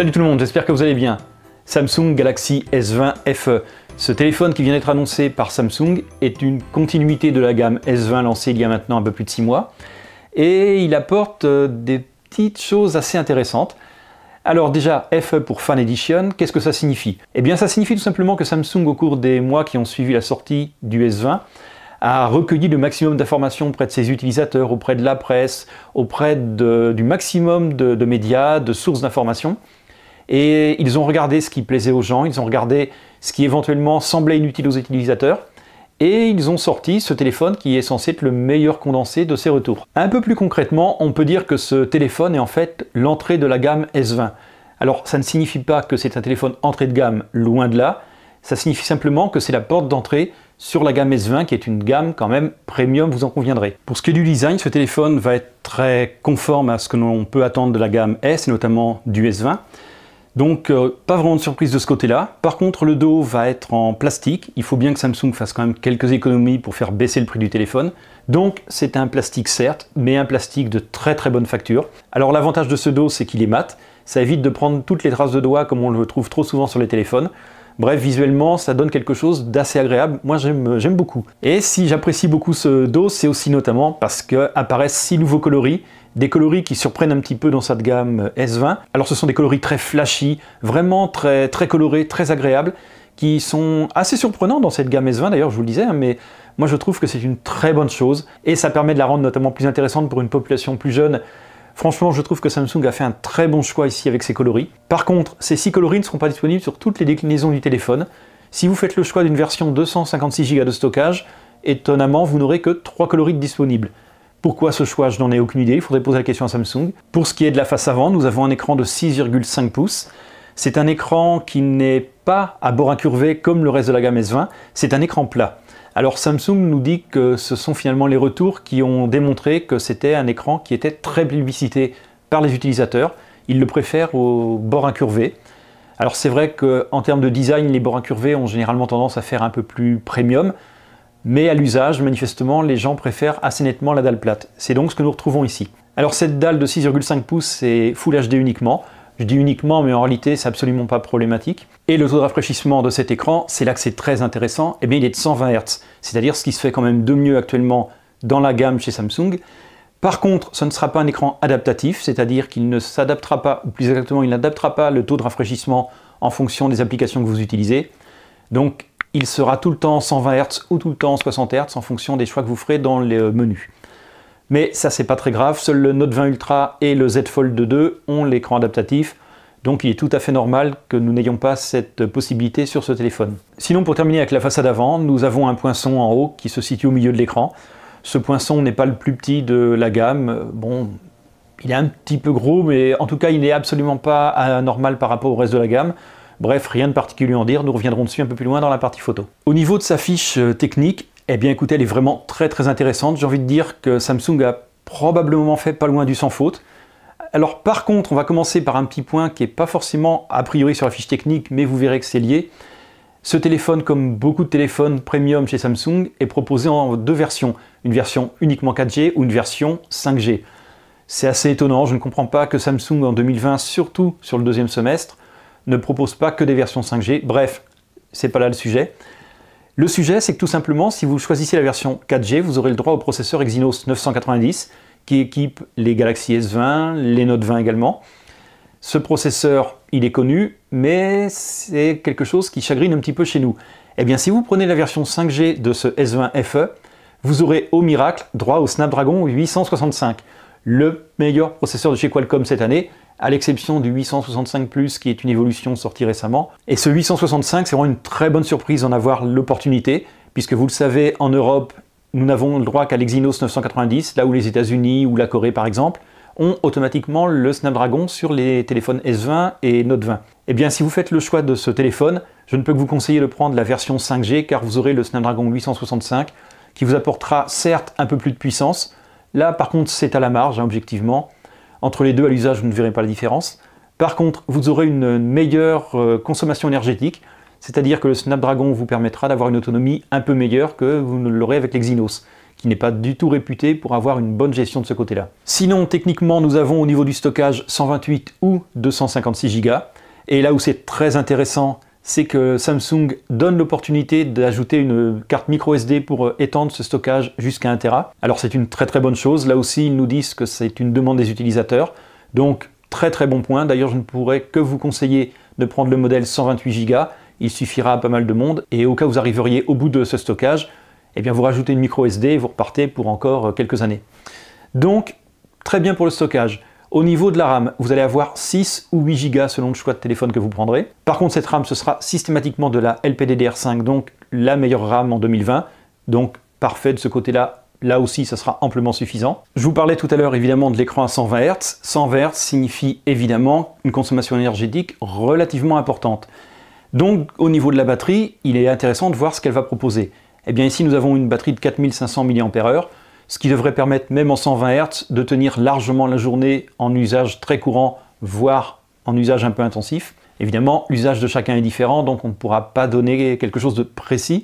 Salut tout le monde, j'espère que vous allez bien. Samsung Galaxy S20 FE. Ce téléphone qui vient d'être annoncé par Samsung est une continuité de la gamme S20 lancée il y a maintenant un peu plus de 6 mois. Et il apporte des petites choses assez intéressantes. Alors déjà, FE pour Fan Edition, qu'est-ce que ça signifie? Eh bien ça signifie tout simplement que Samsung, au cours des mois qui ont suivi la sortie du S20, a recueilli le maximum d'informations auprès de ses utilisateurs, auprès de la presse, auprès du maximum de médias, de sources d'informations. Et ils ont regardé ce qui plaisait aux gens, ils ont regardé ce qui éventuellement semblait inutile aux utilisateurs, et ils ont sorti ce téléphone qui est censé être le meilleur condensé de ces retours. Un peu plus concrètement, on peut dire que ce téléphone est en fait l'entrée de la gamme S20. Alors ça ne signifie pas que c'est un téléphone entrée de gamme, loin de là, ça signifie simplement que c'est la porte d'entrée sur la gamme S20 qui est une gamme quand même premium, vous en conviendrez. Pour ce qui est du design, ce téléphone va être très conforme à ce que l'on peut attendre de la gamme S, et notamment du S20. Donc pas vraiment de surprise de ce côté-là. Par contre, le dos va être en plastique. Il faut bien que Samsung fasse quand même quelques économies pour faire baisser le prix du téléphone. Donc c'est un plastique certes, mais un plastique de très très bonne facture. Alors l'avantage de ce dos, c'est qu'il est mat. Ça évite de prendre toutes les traces de doigts comme on le trouve trop souvent sur les téléphones. Bref, visuellement, ça donne quelque chose d'assez agréable. Moi, j'aime beaucoup. Et si j'apprécie beaucoup ce dos, c'est aussi notamment parce qu'apparaissent 6 nouveaux coloris, des coloris qui surprennent un petit peu dans cette gamme S20. Alors, ce sont des coloris très flashy, vraiment très colorés, très agréables, qui sont assez surprenants dans cette gamme S20, d'ailleurs, je vous le disais, hein, mais moi, je trouve que c'est une très bonne chose. Et ça permet de la rendre notamment plus intéressante pour une population plus jeune. Franchement, je trouve que Samsung a fait un très bon choix ici avec ses coloris. Par contre, ces 6 coloris ne seront pas disponibles sur toutes les déclinaisons du téléphone. Si vous faites le choix d'une version 256 Go de stockage, étonnamment, vous n'aurez que 3 coloris disponibles. Pourquoi ce choix? Je n'en ai aucune idée, il faudrait poser la question à Samsung. Pour ce qui est de la face avant, nous avons un écran de 6,5 pouces. C'est un écran qui n'est pas à bord incurvé comme le reste de la gamme S20, c'est un écran plat. Alors Samsung nous dit que ce sont finalement les retours qui ont démontré que c'était un écran qui était très plébiscité par les utilisateurs. Ils le préfèrent au bord incurvé. Alors c'est vrai qu'en termes de design, les bords incurvés ont généralement tendance à faire un peu plus premium, mais à l'usage, manifestement, les gens préfèrent assez nettement la dalle plate. C'est donc ce que nous retrouvons ici. Alors cette dalle de 6,5 pouces, c'est Full HD uniquement. Je dis uniquement, mais en réalité, c'est absolument pas problématique. Et le taux de rafraîchissement de cet écran, c'est là que c'est très intéressant, eh bien il est de 120 Hz, c'est-à-dire ce qui se fait quand même de mieux actuellement dans la gamme chez Samsung. Par contre, ce ne sera pas un écran adaptatif, c'est-à-dire qu'il ne s'adaptera pas, ou plus exactement, il n'adaptera pas le taux de rafraîchissement en fonction des applications que vous utilisez. Donc, il sera tout le temps 120 Hz ou tout le temps 60 Hz en fonction des choix que vous ferez dans les menus. Mais ça, c'est pas très grave, seul le Note 20 Ultra et le Z Fold 2 ont l'écran adaptatif, donc il est tout à fait normal que nous n'ayons pas cette possibilité sur ce téléphone. Sinon, pour terminer avec la façade avant, nous avons un poinçon en haut qui se situe au milieu de l'écran. Ce poinçon n'est pas le plus petit de la gamme, bon, il est un petit peu gros, mais en tout cas, il n'est absolument pas anormal par rapport au reste de la gamme. Bref, rien de particulier à en dire, nous reviendrons dessus un peu plus loin dans la partie photo. Au niveau de sa fiche technique, eh bien écoutez, elle est vraiment très intéressante. J'ai envie de dire que Samsung a probablement fait pas loin du sans faute. Alors par contre, on va commencer par un petit point qui n'est pas forcément a priori sur la fiche technique, mais vous verrez que c'est lié. Ce téléphone, comme beaucoup de téléphones premium chez Samsung, est proposé en 2 versions. Une version uniquement 4G ou une version 5G. C'est assez étonnant, je ne comprends pas que Samsung en 2020, surtout sur le 2e semestre, ne propose pas que des versions 5G. Bref, c'est pas là le sujet. Le sujet, c'est que tout simplement, si vous choisissez la version 4G, vous aurez le droit au processeur Exynos 990 qui équipe les Galaxy S20, les Note 20 également. Ce processeur, il est connu, mais c'est quelque chose qui chagrine un petit peu chez nous. Eh bien, si vous prenez la version 5G de ce S20 FE, vous aurez au miracle droit au Snapdragon 865, le meilleur processeur de chez Qualcomm cette année, à l'exception du 865+, qui est une évolution sortie récemment. Et ce 865, c'est vraiment une très bonne surprise d'en avoir l'opportunité, puisque vous le savez, en Europe, nous n'avons le droit qu'à l'Exynos 990, là où les États-Unis ou la Corée par exemple, ont automatiquement le Snapdragon sur les téléphones S20 et Note 20. Eh bien, si vous faites le choix de ce téléphone, je ne peux que vous conseiller de prendre la version 5G, car vous aurez le Snapdragon 865, qui vous apportera certes un peu plus de puissance. Là, par contre, c'est à la marge, hein, objectivement. Entre les deux, à l'usage, vous ne verrez pas la différence. Par contre, vous aurez une meilleure consommation énergétique, c'est-à-dire que le Snapdragon vous permettra d'avoir une autonomie un peu meilleure que vous ne l'aurez avec l'Exynos, qui n'est pas du tout réputé pour avoir une bonne gestion de ce côté-là. Sinon, techniquement, nous avons au niveau du stockage 128 ou 256 Go. Et là où c'est très intéressant, c'est que Samsung donne l'opportunité d'ajouter une carte micro SD pour étendre ce stockage jusqu'à 1 Tera. Alors c'est une très très bonne chose. Là aussi, ils nous disent que c'est une demande des utilisateurs. Donc très très bon point. D'ailleurs, je ne pourrais que vous conseiller de prendre le modèle 128 Go. Il suffira à pas mal de monde. Et au cas où vous arriveriez au bout de ce stockage, eh bien vous rajoutez une micro SD et vous repartez pour encore quelques années. Donc très bien pour le stockage. Au niveau de la RAM, vous allez avoir 6 ou 8 Go selon le choix de téléphone que vous prendrez. Par contre, cette RAM, ce sera systématiquement de la LPDDR5, donc la meilleure RAM en 2020. Donc parfait de ce côté-là. Là aussi, ça sera amplement suffisant. Je vous parlais tout à l'heure évidemment de l'écran à 120 Hz. 120 Hz signifie évidemment une consommation énergétique relativement importante. Donc au niveau de la batterie, il est intéressant de voir ce qu'elle va proposer. Eh bien ici, nous avons une batterie de 4500 mAh. Ce qui devrait permettre, même en 120 Hz, de tenir largement la journée en usage très courant, voire en usage un peu intensif. Évidemment, l'usage de chacun est différent, donc on ne pourra pas donner quelque chose de précis.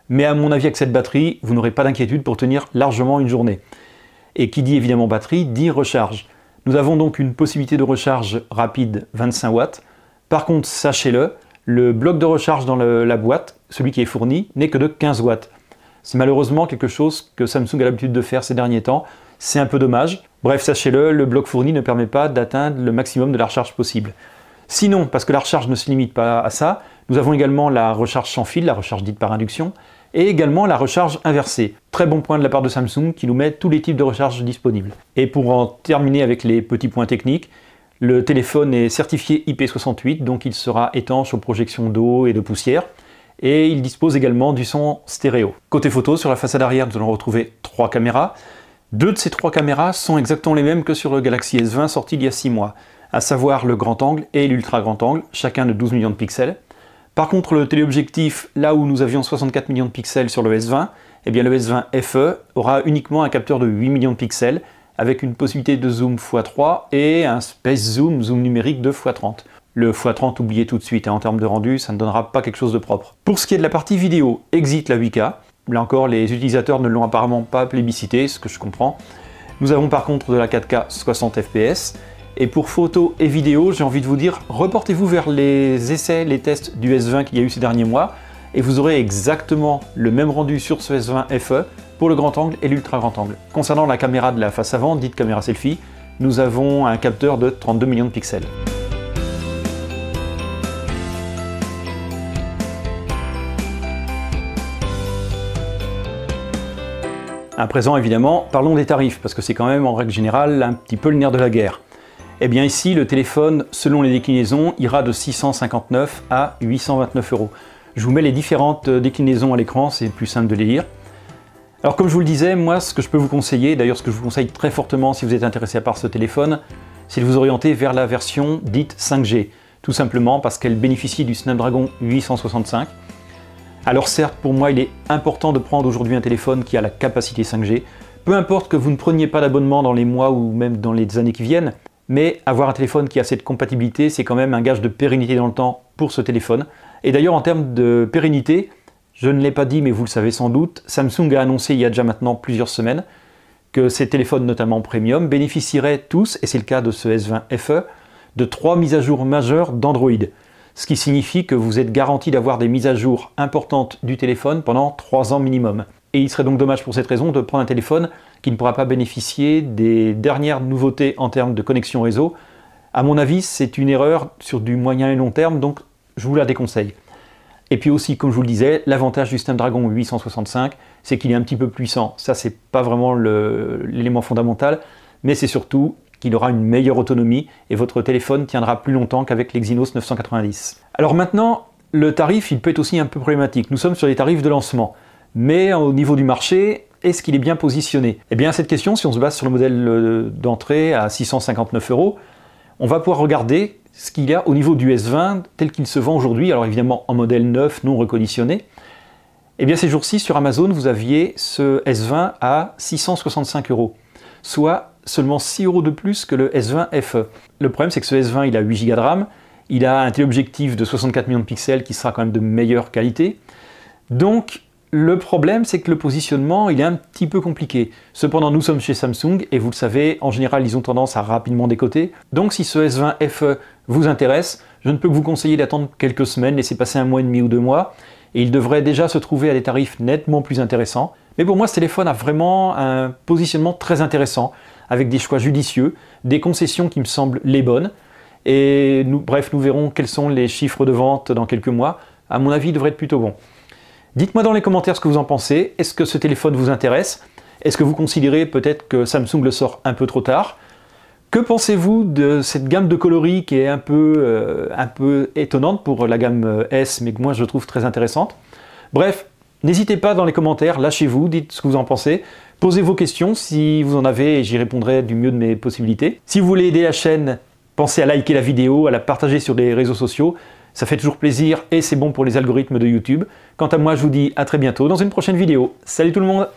Mais à mon avis, avec cette batterie, vous n'aurez pas d'inquiétude pour tenir largement une journée. Et qui dit évidemment batterie, dit recharge. Nous avons donc une possibilité de recharge rapide 25 watts. Par contre, sachez-le, le bloc de recharge dans la boîte, celui qui est fourni, n'est que de 15 watts. C'est malheureusement quelque chose que Samsung a l'habitude de faire ces derniers temps. C'est un peu dommage. Bref, sachez-le, le bloc fourni ne permet pas d'atteindre le maximum de la recharge possible. Sinon, parce que la recharge ne se limite pas à ça, nous avons également la recharge sans fil, la recharge dite par induction, et également la recharge inversée. Très bon point de la part de Samsung qui nous met tous les types de recharge disponibles. Et pour en terminer avec les petits points techniques, le téléphone est certifié IP68, donc il sera étanche aux projections d'eau et de poussière. Et il dispose également du son stéréo. Côté photo, sur la façade arrière, nous allons retrouver 3 caméras. 2 de ces 3 caméras sont exactement les mêmes que sur le Galaxy S20 sorti il y a 6 mois, à savoir le grand angle et l'ultra grand angle, chacun de 12 millions de pixels. Par contre, le téléobjectif, là où nous avions 64 millions de pixels sur le S20, eh bien le S20 FE aura uniquement un capteur de 8 millions de pixels, avec une possibilité de zoom x3 et un space zoom numérique de x30. Le x30, oubliez tout de suite, en termes de rendu, ça ne donnera pas quelque chose de propre. Pour ce qui est de la partie vidéo, exit la 8K. Là encore, les utilisateurs ne l'ont apparemment pas plébiscité, ce que je comprends. Nous avons par contre de la 4K 60 fps. Et pour photo et vidéo, j'ai envie de vous dire, reportez-vous vers les essais, les tests du S20 qu'il y a eu ces derniers mois, et vous aurez exactement le même rendu sur ce S20 FE pour le grand angle et l'ultra grand angle. Concernant la caméra de la face avant, dite caméra selfie, nous avons un capteur de 32 millions de pixels. À présent, évidemment, parlons des tarifs, parce que c'est quand même, en règle générale, un petit peu le nerf de la guerre. Eh bien ici, le téléphone, selon les déclinaisons, ira de 659 à 829 €. Je vous mets les différentes déclinaisons à l'écran, c'est plus simple de les lire. Alors comme je vous le disais, moi, ce que je peux vous conseiller, d'ailleurs ce que je vous conseille très fortement si vous êtes intéressé par ce téléphone, c'est de vous orienter vers la version dite 5G, tout simplement parce qu'elle bénéficie du Snapdragon 865. Alors certes, pour moi, il est important de prendre aujourd'hui un téléphone qui a la capacité 5G, peu importe que vous ne preniez pas d'abonnement dans les mois ou même dans les années qui viennent, mais avoir un téléphone qui a cette compatibilité, c'est quand même un gage de pérennité dans le temps pour ce téléphone. Et d'ailleurs, en termes de pérennité, je ne l'ai pas dit, mais vous le savez sans doute, Samsung a annoncé il y a déjà maintenant plusieurs semaines que ces téléphones, notamment premium, bénéficieraient tous, et c'est le cas de ce S20 FE, de 3 mises à jour majeures d'Android. Ce qui signifie que vous êtes garanti d'avoir des mises à jour importantes du téléphone pendant 3 ans minimum. Et il serait donc dommage pour cette raison de prendre un téléphone qui ne pourra pas bénéficier des dernières nouveautés en termes de connexion réseau. À mon avis, c'est une erreur sur du moyen et long terme, donc je vous la déconseille. Et puis aussi, comme je vous le disais, l'avantage du Snapdragon 865, c'est qu'il est un petit peu puissant. Ça, c'est pas vraiment l'élément fondamental, mais c'est surtout qu'il aura une meilleure autonomie et votre téléphone tiendra plus longtemps qu'avec l'Exynos 990. Alors maintenant, le tarif, il peut être aussi un peu problématique. Nous sommes sur les tarifs de lancement, mais au niveau du marché, est-ce qu'il est bien positionné? Eh bien, à cette question, si on se base sur le modèle d'entrée à 659 €, on va pouvoir regarder ce qu'il y a au niveau du S20 tel qu'il se vend aujourd'hui, alors évidemment en modèle neuf, non reconditionné. Eh bien, ces jours-ci, sur Amazon, vous aviez ce S20 à 665 €, soit seulement 6 € de plus que le S20 FE. Le problème, c'est que ce S20, il a 8 Go de RAM, il a un téléobjectif de 64 millions de pixels qui sera quand même de meilleure qualité. Donc, Le problème, c'est que le positionnement, il est un petit peu compliqué. Cependant, nous sommes chez Samsung et vous le savez, en général, ils ont tendance à rapidement décoter. Donc si ce S20 FE vous intéresse, je ne peux que vous conseiller d'attendre quelques semaines, laisser passer 1 mois et demi ou 2 mois, et il devrait déjà se trouver à des tarifs nettement plus intéressants. Mais pour moi, ce téléphone a vraiment un positionnement très intéressant, avec des choix judicieux, des concessions qui me semblent les bonnes, et bref, nous verrons quels sont les chiffres de vente dans quelques mois. À mon avis, il devrait être plutôt bon. Dites-moi dans les commentaires ce que vous en pensez. Est-ce que ce téléphone vous intéresse? Est-ce que vous considérez peut-être que Samsung le sort un peu trop tard? Que pensez-vous de cette gamme de coloris qui est un peu étonnante pour la gamme S, mais que moi je trouve très intéressante? Bref, n'hésitez pas dans les commentaires, lâchez-vous, dites ce que vous en pensez. Posez vos questions si vous en avez et j'y répondrai du mieux de mes possibilités. Si vous voulez aider la chaîne, pensez à liker la vidéo, à la partager sur les réseaux sociaux. Ça fait toujours plaisir et c'est bon pour les algorithmes de YouTube. Quant à moi, je vous dis à très bientôt dans une prochaine vidéo. Salut tout le monde!